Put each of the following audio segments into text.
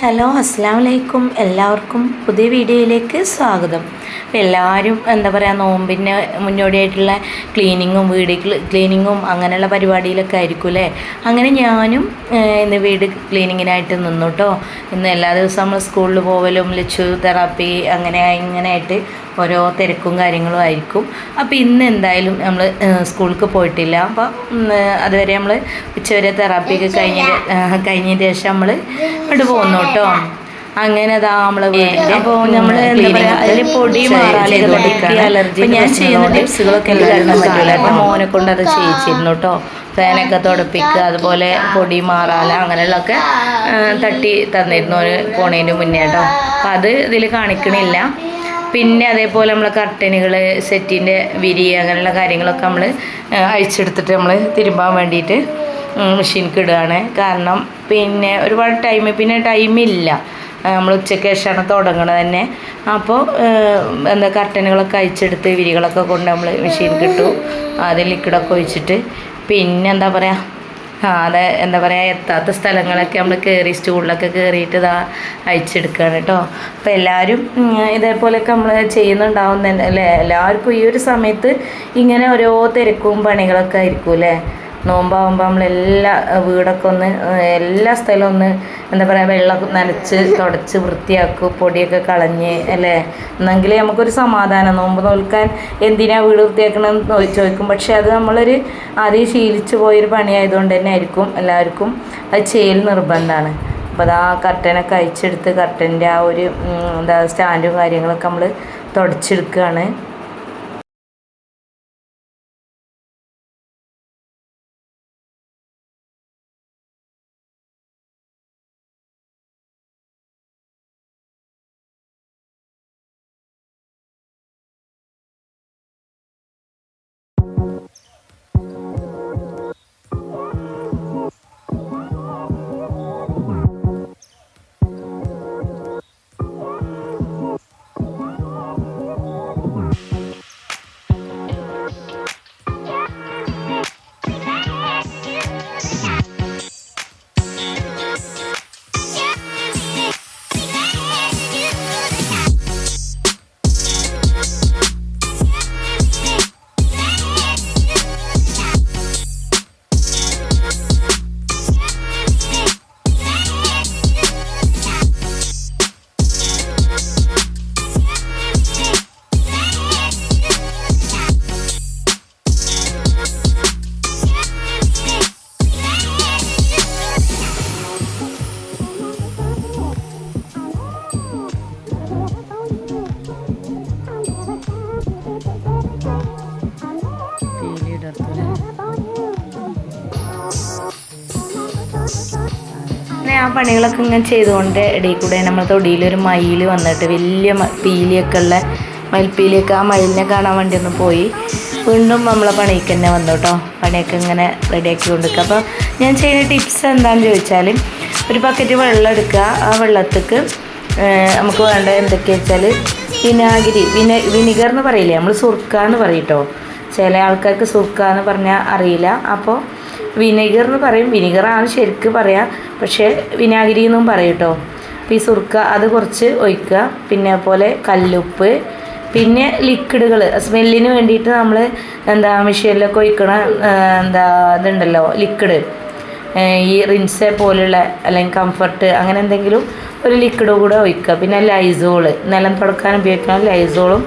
Hello അസ്സലാമു അലൈക്കും. എല്ലാവർക്കും പുതിയ വീഡിയോയിലേക്ക് സ്വാഗതം. അപ്പോൾ എല്ലാവരും എന്താ പറയുക, നോമ്പിന് മുന്നോടിയായിട്ടുള്ള ക്ലീനിങ്ങും വീട് ക്ലീനിങ്ങും അങ്ങനെയുള്ള പരിപാടിയിലൊക്കെ ആയിരിക്കും അല്ലേ. അങ്ങനെ ഞാനും ഇന്ന് വീട് ക്ലീനിങ്ങിനായിട്ട് നിന്നു കേട്ടോ. ഇന്ന് എല്ലാ ദിവസവും നമ്മൾ സ്കൂളിൽ പോവലും ലച്ചു തെറാപ്പി ഇങ്ങനെയായിട്ട് ഓരോ തിരക്കും കാര്യങ്ങളും ആയിരിക്കും. അപ്പോൾ ഇന്ന് എന്തായാലും നമ്മൾ സ്കൂളിലേക്ക് പോയിട്ടില്ല. അപ്പോൾ അതുവരെ നമ്മൾ ഉച്ചവരെ തെറാപ്പിയൊക്കെ കഴിഞ്ഞ ശേഷം നമ്മൾ ഇവിടെ പോന്നു കേട്ടോ. അങ്ങനെ അതാ നമ്മളെ വീടിൻ്റെ അപ്പോൾ നമ്മൾ എന്താ പറയുക, അതിൽ പൊടി അലർജി ഞാൻ ചെയ്യുന്ന ടിപ്സുകളൊക്കെ എല്ലാവരും പറ്റില്ല. അപ്പം മോനെ കൊണ്ട് അത് ചെയ്യിച്ചിരുന്നു കേട്ടോ. ഫാനൊക്കെ തുടപ്പിക്കുക, അതുപോലെ പൊടി മാറാല അങ്ങനെയുള്ളതൊക്കെ തട്ടി തന്നിരുന്നു ഒരു പോണേൻ്റെ മുന്നേ കേട്ടോ. അപ്പം അത് ഇതിൽ കാണിക്കണില്ല. പിന്നെ അതേപോലെ നമ്മൾ കർട്ടനുകൾ, സെറ്റിൻ്റെ വിരി അങ്ങനെയുള്ള കാര്യങ്ങളൊക്കെ നമ്മൾ അഴിച്ചെടുത്തിട്ട് നമ്മൾ തിരുമ്പാൻ വേണ്ടിയിട്ട് മെഷീനിക്ക് ഇടുകയാണ്. കാരണം പിന്നെ ഒരുപാട് ടൈമില്ല, നമ്മൾ ഉച്ചയ്ക്ക് ശേഷമാണ് തുടങ്ങണത് തന്നെ. അപ്പോൾ കർട്ടനുകളൊക്കെ അഴിച്ചെടുത്ത് വിരികളൊക്കെ കൊണ്ട് നമ്മൾ മെഷീനിക്ക് ഇട്ടു. അത് ലിക്വിഡൊക്കെ ഒഴിച്ചിട്ട് പിന്നെ എത്താത്ത സ്ഥലങ്ങളൊക്കെ നമ്മൾ സ്റ്റൂളിലൊക്കെ കയറിയിട്ട് ഇതാ അഴിച്ചെടുക്കുകയാണ് കേട്ടോ. അപ്പോൾ എല്ലാവരും ഇതേപോലെയൊക്കെ നമ്മൾ ചെയ്യുന്നുണ്ടാവും തന്നെ അല്ലേ. എല്ലാവർക്കും ഈ ഒരു സമയത്ത് ഇങ്ങനെ ഓരോ തിരക്കും പണികളൊക്കെ ആയിരിക്കും അല്ലേ. നോമ്പാകുമ്പോൾ നമ്മളെല്ലാ വീടൊക്കെ എല്ലാ സ്ഥലവും വെള്ളം നനച്ച് തുടച്ച് വൃത്തിയാക്കും, പൊടിയൊക്കെ കളഞ്ഞ് അല്ലേ. എന്നെങ്കിൽ നമുക്കൊരു സമാധാനം. നോമ്പ് നോൽക്കാൻ എന്തിനാ വീട് വൃത്തിയാക്കണമെന്ന് ചോദിക്കും. പക്ഷേ അത് നമ്മളൊരു ആദ്യം ശീലിച്ചു പോയൊരു പണിയായതുകൊണ്ട് തന്നെ ആയിരിക്കും എല്ലാവർക്കും അത് ചെയ്യൽ നിർബന്ധമാണ്. അപ്പോൾ അത് ആ കർട്ടനൊക്കെ അഴിച്ചെടുത്ത് കർട്ടൻ്റെ ആ ഒരു സ്റ്റാൻഡും കാര്യങ്ങളൊക്കെ നമ്മൾ തുടച്ചെടുക്കുകയാണ്. ആ പണികളൊക്കെ ഇങ്ങനെ ചെയ്തുകൊണ്ട് ഇടയിൽ കൂടെ നമ്മൾ തൊടിയിലൊരു മയിൽ വന്നിട്ട് വലിയ പീലിയൊക്കെ ഉള്ള മയിൽപ്പീലിയൊക്കെ, ആ മയിലിനെ കാണാൻ വേണ്ടി ഒന്ന് പോയി. വീണ്ടും നമ്മളെ പണിക്ക് തന്നെ വന്നു കേട്ടോ. പണിയൊക്കെ ഇങ്ങനെ റെഡിയാക്കി കൊണ്ടിരിക്കുക. അപ്പോൾ ഞാൻ ചെയ്യുന്ന ടിപ്സ് എന്താണെന്ന് ചോദിച്ചാൽ, ഒരു ബക്കറ്റ് വെള്ളം എടുക്കുക. ആ വെള്ളത്തേക്ക് നമുക്ക് വേണ്ട എന്തൊക്കെയാ വെച്ചാൽ വിനിഗർ എന്ന് പറയില്ലേ, നമ്മൾ സുർക്ക എന്ന് പറയും കേട്ടോ. ചില ആൾക്കാർക്ക് സുർക്ക എന്ന് പറഞ്ഞാൽ അറിയില്ല. അപ്പോൾ വിനെഗർ എന്ന് പറയും, വിനിഗറാണ് ശരിക്കും പറയുക, പക്ഷേ വിനാഗിരി എന്നും പറയും കേട്ടോ. അപ്പോൾ ഈ സുർക്ക അത് കുറച്ച് ഒഴിക്കുക. പിന്നെ പോലെ കല്ലുപ്പ്, പിന്നെ ലിക്വിഡുകൾ സ്മെല്ലിന് വേണ്ടിയിട്ട് നമ്മൾ മെഷീനിലൊക്കെ ഒഴിക്കണ ഇതുണ്ടല്ലോ ലിക്വിഡ്, ഈ റിൻസെ പോലുള്ള അല്ലെങ്കിൽ കംഫർട്ട് അങ്ങനെ എന്തെങ്കിലും ഒരു ലിക്വിഡ് കൂടെ ഒഴിക്കുക. പിന്നെ ലൈസോള്, നിലം തുടക്കാൻ ഉപയോഗിക്കുന്ന ലൈസോളും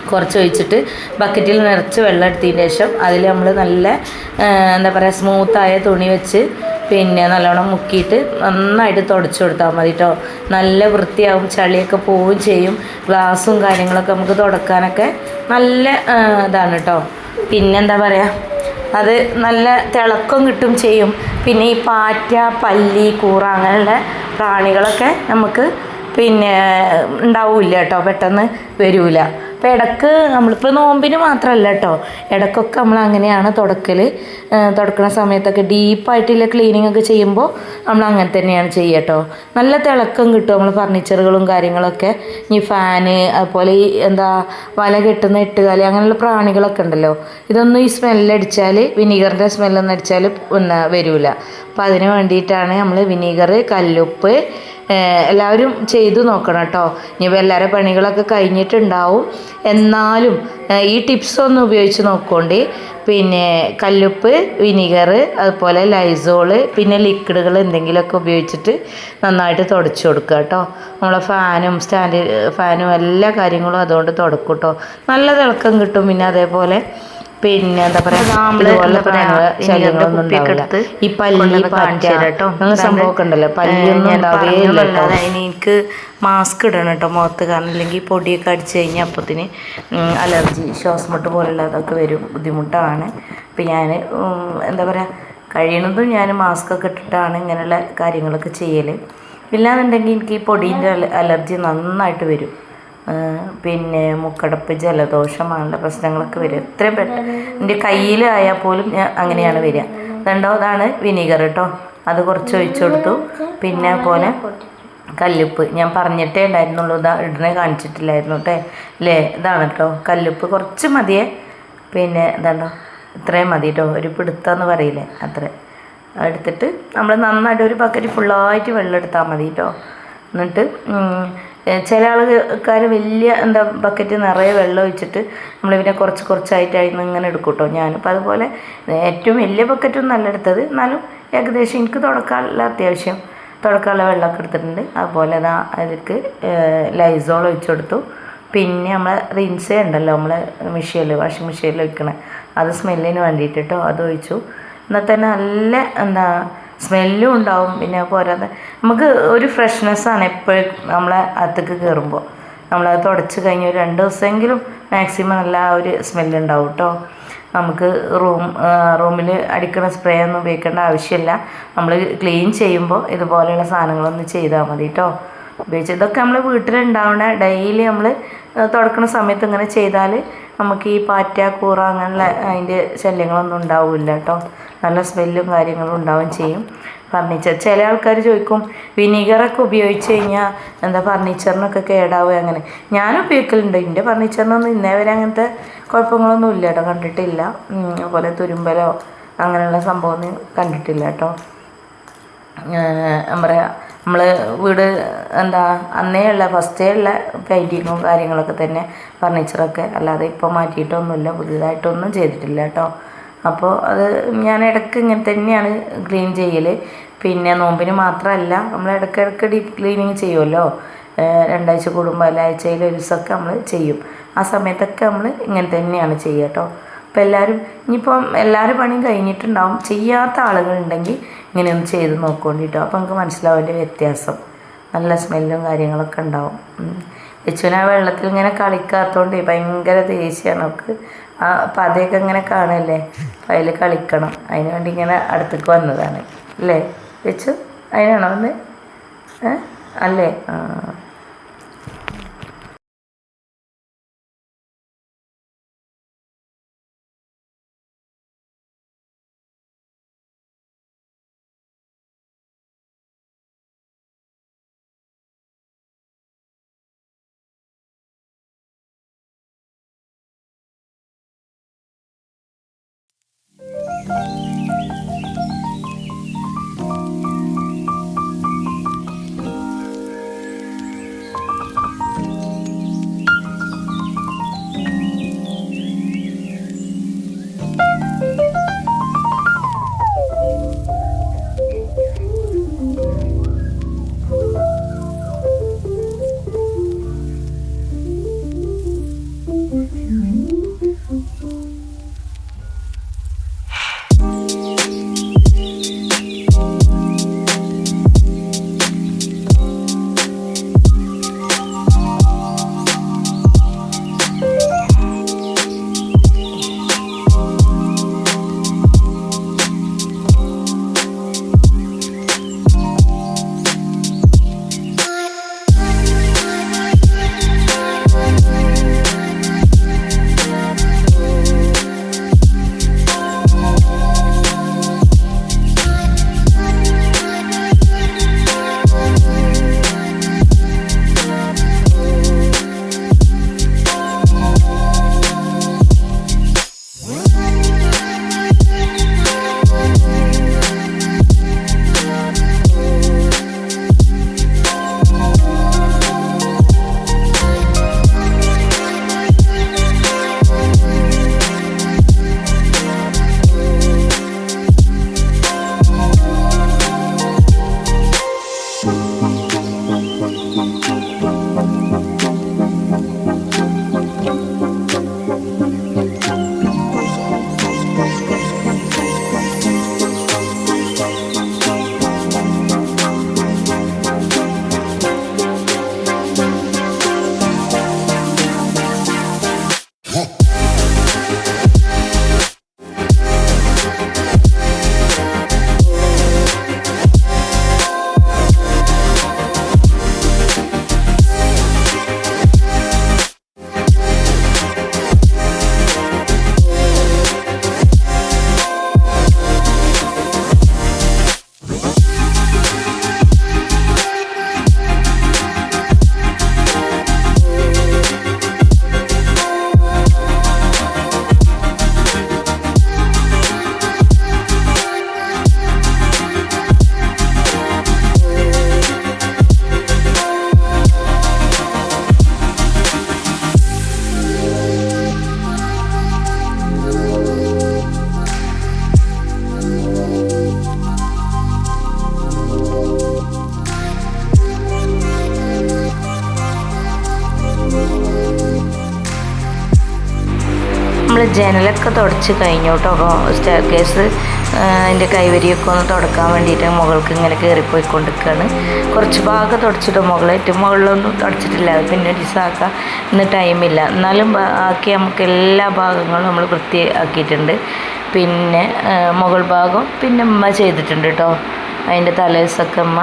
കുറച്ച് ഒഴിച്ചിട്ട് ബക്കറ്റിൽ നിറച്ച് വെള്ളം എടുത്തതിന് ശേഷം അതിൽ നമ്മൾ നല്ല സ്മൂത്തായ തുണി വെച്ച് പിന്നെ നല്ലോണം മുക്കിയിട്ട് നന്നായിട്ട് തുടച്ചു കൊടുത്താൽ മതി കേട്ടോ. നല്ല വൃത്തിയാവും, ചളിയൊക്കെ പോവുകയും ചെയ്യും. ഗ്ലാസും കാര്യങ്ങളൊക്കെ നമുക്ക് തുടക്കാനൊക്കെ നല്ല ഇതാണ് കേട്ടോ. അത് നല്ല തിളക്കം കിട്ടും ചെയ്യും. പിന്നെ ഈ പാറ്റ, പല്ലി, കൂറ അങ്ങനെയുള്ള പ്രാണികളൊക്കെ നമുക്ക് ഉണ്ടാവില്ല കേട്ടോ, പെട്ടെന്ന് വരില്ല. അപ്പോൾ ഇടയ്ക്ക് നമ്മളിപ്പോൾ നോമ്പിന് മാത്രമല്ല കേട്ടോ, ഇടയ്ക്കൊക്കെ നമ്മൾ അങ്ങനെയാണ് തുടക്കണ സമയത്തൊക്കെ ഡീപ്പായിട്ടുള്ള ക്ലീനിങ് ഒക്കെ ചെയ്യുമ്പോൾ നമ്മൾ അങ്ങനെ തന്നെയാണ് ചെയ്യുക കേട്ടോ. നല്ല തിളക്കം കിട്ടും. നമ്മൾ ഫർണിച്ചറുകളും കാര്യങ്ങളൊക്കെ, ഈ ഫാന്, അതുപോലെ ഈ വല കെട്ടുന്ന എട്ടുകാലി അങ്ങനെയുള്ള പ്രാണികളൊക്കെ ഉണ്ടല്ലോ, ഇതൊന്നും ഈ സ്മെല്ലടിച്ചാൽ, വിനീഗറിൻ്റെ സ്മെല്ലൊന്നും അടിച്ചാൽ വരില്ല. അപ്പോൾ അതിന് വേണ്ടിയിട്ടാണ് നമ്മൾ വിനീഗർ, കല്ലുപ്പ്, എല്ലാവരും ചെയ്തു നോക്കണം കേട്ടോ. ഇനിയിപ്പോൾ എല്ലാവരുടെ പണികളൊക്കെ കഴിഞ്ഞിട്ടുണ്ടാവും, എന്നാലും ഈ ടിപ്സ് ഒന്ന് ഉപയോഗിച്ച് നോക്കോണ്ടി. പിന്നെ കല്ലുപ്പ്, വിനിഗർ, അതുപോലെ ലൈസോള്, പിന്നെ ലിക്വിഡുകൾ എന്തെങ്കിലുമൊക്കെ ഉപയോഗിച്ചിട്ട് നന്നായിട്ട് തുടച്ചു കൊടുക്കുക കേട്ടോ. നമ്മളെ ഫാനും എല്ലാ കാര്യങ്ങളും അതുകൊണ്ട് തുടക്കും കേട്ടോ. നല്ല തിളക്കം കിട്ടും. പിന്നെ അതേപോലെ പിന്നെ എന്താ പറയുക, ശല്യങ്ങളൊന്നും ഉണ്ടാവില്ല. ഈ പല്ലി പാറ്റ അങ്ങനെ സംഭവമൊക്കെ ഉണ്ടല്ലോ, പല്ലിയൊന്നും ഉണ്ടാവുകയില്ല. എനിക്ക് മാസ്ക് ഇടണം കേട്ടോ മുഖത്ത്, കാരണം ഇല്ലെങ്കിൽ പൊടിയൊക്കെ അടിച്ചു കഴിഞ്ഞാൽ അപ്പത്തിന് അലർജി, ശ്വാസമുട്ട് പോലുള്ളതൊക്കെ വരും, ബുദ്ധിമുട്ടാണ്. അപ്പം ഞാൻ എന്താ പറയുക, കഴിയണതും ഞാൻ മാസ്ക് ഒക്കെ ഇട്ടിട്ടാണ് ഇങ്ങനെയുള്ള കാര്യങ്ങളൊക്കെ ചെയ്യൽ. ഇല്ലാന്നുണ്ടെങ്കിൽ എനിക്ക് ഈ പൊടീൻ്റെ അലർജി നന്നായിട്ട് വരും. പിന്നെ മുക്കടപ്പ്, ജലദോഷം അങ്ങനെയുള്ള പ്രശ്നങ്ങളൊക്കെ വരും. എത്രയും പെട്ടെന്ന് എൻ്റെ കയ്യിലായാൽ പോലും ഞാൻ അങ്ങനെയാണ് വരിക. അതാണ് വിനീഗർ കേട്ടോ, അത് കുറച്ച് ഒഴിച്ചു കൊടുത്തു. പിന്നെ പോലെ കല്ലുപ്പ് ഞാൻ പറഞ്ഞിട്ടേ ഉണ്ടായിരുന്നുള്ളൂ, ഇടണേ കാണിച്ചിട്ടില്ലായിരുന്നു കേട്ടോ അല്ലേ. ഇതാണ് കേട്ടോ കല്ലുപ്പ്, കുറച്ച് മതിയേ. പിന്നെ ഇതാണ്ടോ ഇത്രയും മതി കേട്ടോ, ഒരു പിടുത്തമെന്ന് പറയില്ലേ അത്ര എടുത്തിട്ട് നമ്മൾ നന്നായിട്ട് ഒരു ബക്കറ്റ് ഫുള്ളായിട്ട് വെള്ളം എടുത്താൽ മതി കേട്ടോ. എന്നിട്ട് ചില ആൾക്കാർ വലിയ ബക്കറ്റ് നിറയെ വെള്ളം ഒഴിച്ചിട്ട് നമ്മളിതിനെ കുറച്ച് കുറച്ചായിട്ട് അതിന് ഇങ്ങനെ എടുക്കും കേട്ടോ. ഞാനിപ്പോൾ അതുപോലെ ഏറ്റവും വലിയ ബക്കറ്റൊന്നും നല്ല എടുത്തത്, എന്നാലും ഏകദേശം എനിക്ക് അത്യാവശ്യം തുടക്കാനുള്ള വെള്ളമൊക്കെ എടുത്തിട്ടുണ്ട്. അതുപോലെ അതിലേക്ക് ലൈസോൾ ഒഴിച്ചു കൊടുത്തു. പിന്നെ നമ്മൾ റിൻസേ ഉണ്ടല്ലോ, നമ്മൾ വാഷിംഗ് മെഷീനിൽ ഒഴിക്കണേ, അത് സ്മെല്ലിന് വേണ്ടിയിട്ട് കേട്ടോ, അത് ഒഴിച്ചു. എന്നാൽ തന്നെ നല്ല സ്മെല്ലും ഉണ്ടാവും. പിന്നെ പോരാതെ നമുക്ക് ഒരു ഫ്രഷ്നെസ്സാണ് എപ്പോഴും നമ്മളെ അകത്തേക്ക് കയറുമ്പോൾ. നമ്മളത് തുടച്ച് കഴിഞ്ഞ് ഒരു 2 ദിവസമെങ്കിലും മാക്സിമം നല്ല ഒരു സ്മെല്ലുണ്ടാവും കേട്ടോ. നമുക്ക് റൂമിൽ അടിക്കണ സ്പ്രേ ഒന്നും ഉപയോഗിക്കേണ്ട ആവശ്യമില്ല. നമ്മൾ ക്ലീൻ ചെയ്യുമ്പോൾ ഇതുപോലെയുള്ള സാധനങ്ങളൊന്നും ചെയ്താൽ മതി കേട്ടോ. ഉപയോഗിച്ച് ഇതൊക്കെ നമ്മൾ വീട്ടിലുണ്ടാവണ ഡെയിലി നമ്മൾ തുടക്കുന്ന സമയത്ത് ഇങ്ങനെ ചെയ്താൽ നമുക്ക് ഈ പാറ്റ, കൂറ അങ്ങനെയുള്ള അതിൻ്റെ ശല്യങ്ങളൊന്നും ഉണ്ടാവില്ല കേട്ടോ. നല്ല സ്മെല്ലും കാര്യങ്ങളും ഉണ്ടാവുകയും ചെയ്യും. ഫർണിച്ചർ ചില ആൾക്കാർ ചോദിക്കും, വിനീഗറൊക്കെ ഉപയോഗിച്ച് കഴിഞ്ഞാൽ ഫർണിച്ചറിനൊക്കെ കേടാവുക. അങ്ങനെ ഞാൻ ഉപയോഗിക്കലുണ്ട്. എൻ്റെ ഫർണിച്ചറിനൊന്നും ഇന്നേ വരെ അങ്ങനത്തെ കുഴപ്പങ്ങളൊന്നും ഇല്ല കേട്ടോ, കണ്ടിട്ടില്ല. അതുപോലെ തുരുമ്പലോ അങ്ങനെയുള്ള സംഭവമൊന്നും കണ്ടിട്ടില്ല കേട്ടോ. നമ്മൾ വീട് അന്നേ ഉള്ള ഫസ്റ്റേ ഉള്ള പെയിൻറ്റിങ്ങും കാര്യങ്ങളൊക്കെ തന്നെ ഫർണിച്ചറൊക്കെ, അല്ലാതെ ഇപ്പോൾ മാറ്റിയിട്ടൊന്നുമില്ല, പുതിയതായിട്ടൊന്നും ചെയ്തിട്ടില്ല കേട്ടോ. അപ്പോൾ അത് ഞാൻ ഇടയ്ക്ക് ഇങ്ങനെ തന്നെയാണ് ക്ലീൻ ചെയ്യൽ. പിന്നെ നോമ്പിന് മാത്രമല്ല, നമ്മൾ ഇടയ്ക്കിടയ്ക്ക് ഡീപ്പ് ക്ലീനിങ് ചെയ്യുമല്ലോ, 2 ആഴ്ച കൂടുമ്പോൾ ആഴ്ചയിൽ ഒരു ദിവസമൊക്കെ നമ്മൾ ചെയ്യും. ആ സമയത്തൊക്കെ നമ്മൾ ഇങ്ങനെ തന്നെയാണ് ചെയ്യുക കേട്ടോ. അപ്പോൾ ഇനിയിപ്പം എല്ലാവരും പണിയും കഴിഞ്ഞിട്ടുണ്ടാവും, ചെയ്യാത്ത ആളുകളുണ്ടെങ്കിൽ ഇങ്ങനെയൊന്ന് ചെയ്ത് നോക്കൊണ്ടിട്ടോ. അപ്പോൾ നമുക്ക് മനസ്സിലാവും അതിൻ്റെ വ്യത്യാസം. നല്ല സ്മെല്ലും കാര്യങ്ങളൊക്കെ ഉണ്ടാവും. യച്ചുവിന് ആ വെള്ളത്തിൽ ഇങ്ങനെ കളിക്കാത്തതുകൊണ്ട് ഭയങ്കര ദേഷ്യമാണ് അവൾക്ക്. ആ പതയൊക്കെ ഇങ്ങനെ കാണുമല്ലേ, അപ്പം അതിൽ കളിക്കണം, അതിന് വേണ്ടി ഇങ്ങനെ അടുത്തേക്ക് വന്നതാണ് അല്ലേ യച്ചു? അതിനാണോ വന്ന് അല്ലേ? നമ്മൾ ജനലൊക്കെ തുടച്ച് കഴിഞ്ഞു കേട്ടോ. സ്റ്റെയർ കേസ് അതിൻ്റെ കൈവരിയൊക്കെ ഒന്ന് തുടക്കാൻ വേണ്ടിയിട്ട് മുകൾക്ക് ഇങ്ങനെ കയറിപ്പോയിക്കൊണ്ടിരിക്കുകയാണ്. കുറച്ച് ഭാഗം തുടച്ചിട്ട് ഏറ്റവും മുകളിലൊന്നും തുടച്ചിട്ടില്ല, അത് പിന്നെ ഡിസാക്കാം, ഇന്ന് ടൈമില്ല. എന്നാലും ആക്കി നമുക്ക് എല്ലാ ഭാഗങ്ങളും നമ്മൾ വൃത്തിയാക്കിയിട്ടുണ്ട്. പിന്നെ മുകൾ ഭാഗം പിന്നെ ഉമ്മ ചെയ്തിട്ടുണ്ട് കേട്ടോ. അതിൻ്റെ തലേദിവസമൊക്കെ ഉമ്മ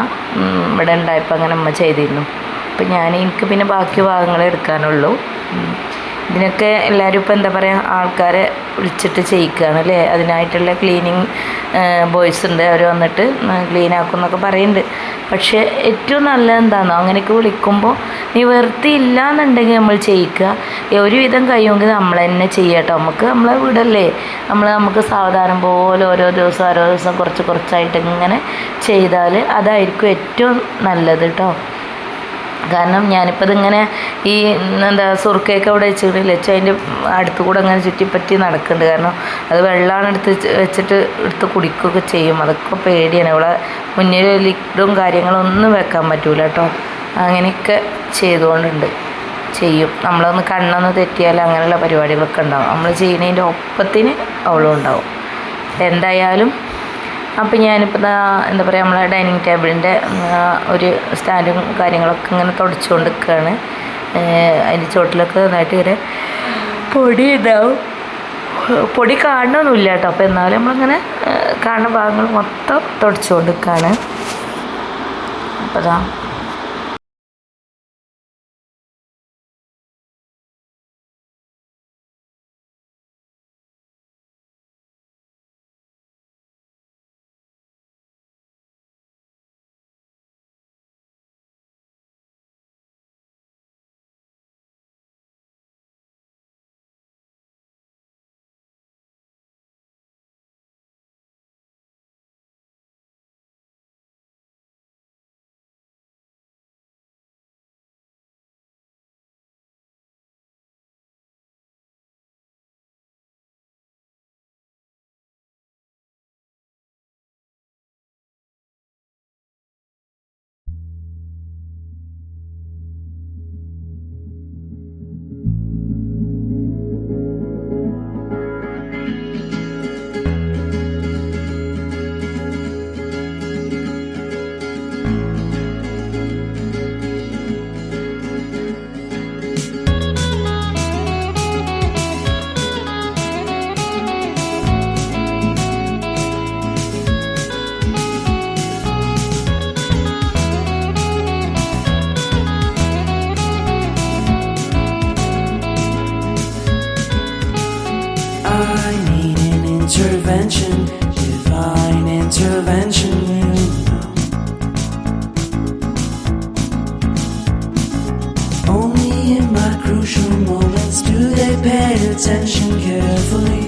ഇവിടെ ഉണ്ടായപ്പോൾ അങ്ങനെ ഉമ്മ ചെയ്തിരുന്നു. അപ്പം എനിക്ക് പിന്നെ ബാക്കി ഭാഗങ്ങളെ എടുക്കാനുള്ളൂ. ഇതിനൊക്കെ എല്ലാവരും ഇപ്പോൾ എന്താ പറയുക, ആൾക്കാരെ വിളിച്ചിട്ട് ചെയ്യിക്കുകയാണ് അല്ലേ. അതിനായിട്ടുള്ള ക്ലീനിങ് ബോയ്സ് ഉണ്ട്, അവർ വന്നിട്ട് ക്ലീൻ ആക്കും എന്നൊക്കെ പറയുന്നുണ്ട്. പക്ഷേ ഏറ്റവും നല്ലത് എന്താണെന്നോ, അങ്ങനെയൊക്കെ വിളിക്കുമ്പോൾ നിവൃത്തിയില്ല എന്നുണ്ടെങ്കിൽ നമ്മൾ ചെയ്യിക്കുക. ഒരുവിധം കഴിയുമെങ്കിൽ നമ്മൾ തന്നെ ചെയ്യുക കേട്ടോ. നമ്മളെ വീടല്ലേ, നമുക്ക് സാവധാനം പോലെ ഓരോ ദിവസം കുറച്ചായിട്ട് ഇങ്ങനെ ചെയ്താൽ അതായിരിക്കും ഏറ്റവും നല്ലത് കേട്ടോ. കാരണം ഞാനിപ്പോൾ ഇതിങ്ങനെ ഈ സുർക്കയൊക്കെ അവിടെ വെച്ചിട്ട് അതിൻ്റെ അടുത്ത് കൂടെ അങ്ങനെ ചുറ്റിപ്പറ്റി നടക്കുന്നുണ്ട്. കാരണം അത് വെള്ളമാണ് എടുത്ത് കുടിക്കുകയൊക്കെ ചെയ്യും. അതൊക്കെ പേടിയാണ്. ഇവിടെ മുന്നിൽ ലിക്വിഡും കാര്യങ്ങളൊന്നും വെക്കാൻ പറ്റൂല കേട്ടോ. അങ്ങനെയൊക്കെ ചെയ്യും. നമ്മളൊന്ന് കണ്ണൊന്ന് തെറ്റിയാൽ അങ്ങനെയുള്ള പരിപാടികളൊക്കെ ഉണ്ടാവും. നമ്മൾ ചെയ്യുന്നതിൻ്റെ ഒപ്പത്തിന് അവളും ഉണ്ടാവും. എന്തായാലും അപ്പോൾ ഞാനിപ്പോൾ എന്താ പറയുക, നമ്മളെ ഡൈനിങ് ടേബിളിൻ്റെ ഒരു സ്റ്റാൻഡും കാര്യങ്ങളൊക്കെ ഇങ്ങനെ തുടച്ചുകൊണ്ട് നിൽക്കുകയാണ്. അതിൻ്റെ ചോട്ടിലൊക്കെ നന്നായിട്ട് ഇങ്ങനെ പൊടി ഉണ്ടാവും. പൊടി കാണണമെന്നില്ല കേട്ടോ. അപ്പോൾ എന്നാലും നമ്മളിങ്ങനെ കാണുന്ന ഭാഗങ്ങൾ മൊത്തം തുടച്ചുകൊണ്ട് നിൽക്കുകയാണ്. അപ്പോൾ അതാ I need an intervention, divine intervention, you know. Only in my crucial moments do they pay attention carefully.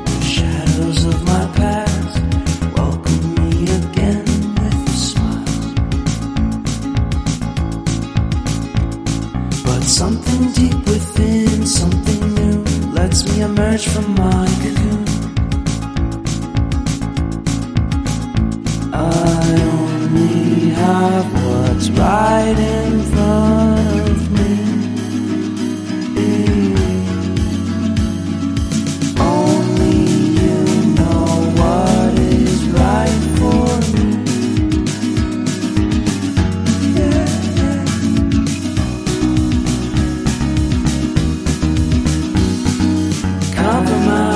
The shadows of my past welcome me again with a smile. But something deep within, something new, lets me emerge from my cocoon. I only have what's right in front of me. Only you know what is right for me. Compromise.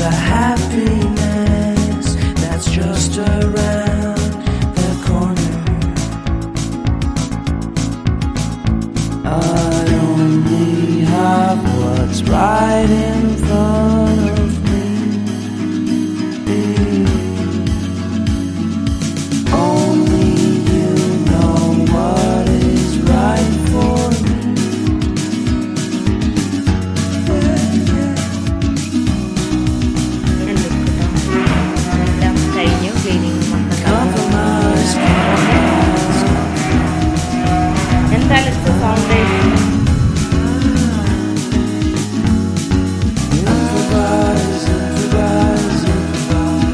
the happiness that's just around the corner. I only have what's right in front of me. Only you know what is right for me. എല്ലാം കഴിഞ്ഞു ക്ലീനിങ്ങും ഒക്കെ Compromise, എന്തായാലും sound improvise, improvise, improvise.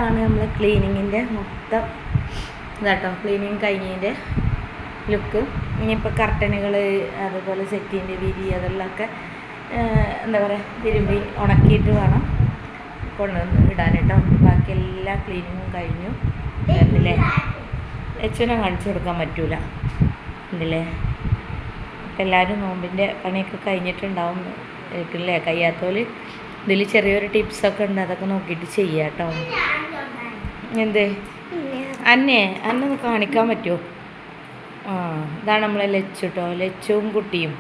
ആണ് നമ്മൾ ക്ലീനിങ്ങിൻ്റെ മൊത്തം ഇതാട്ടോ cleaning കഴിഞ്ഞതിൻ്റെ ലുക്ക്. ഇനിയിപ്പോൾ കർട്ടനുകൾ അതുപോലെ സെറ്റിൻ്റെ വിരി അതെല്ലാമൊക്കെ എന്താ പറയുക തിരുമ്പി ഉണക്കിയിട്ട് വേണം കൊണ്ടുവന്ന് ഇടാൻ കേട്ടോ. ബാക്കി എല്ലാ ക്ലീനിങ്ങും കഴിഞ്ഞു. എന്നില്ലേ അച്ഛനെ കാണിച്ചു കൊടുക്കാൻ പറ്റൂല എന്നില്ലേ. അപ്പം എല്ലാവരും നോമ്പിൻ്റെ പണിയൊക്കെ കഴിഞ്ഞിട്ടുണ്ടാവും ഇല്ലേ. കഴിയാത്തോല് ഇതിൽ ചെറിയൊരു ടിപ്സൊക്കെ ഉണ്ട്, അതൊക്കെ നോക്കിയിട്ട് ചെയ്യാം കേട്ടോ. എന്തേ അന്നെ ഒന്ന് കാണിക്കാൻ പറ്റുമോ? ആ ഇതാണ് നമ്മളെ ലച്ചു കേട്ടോ, ലച്ചുവും കുട്ടിയും.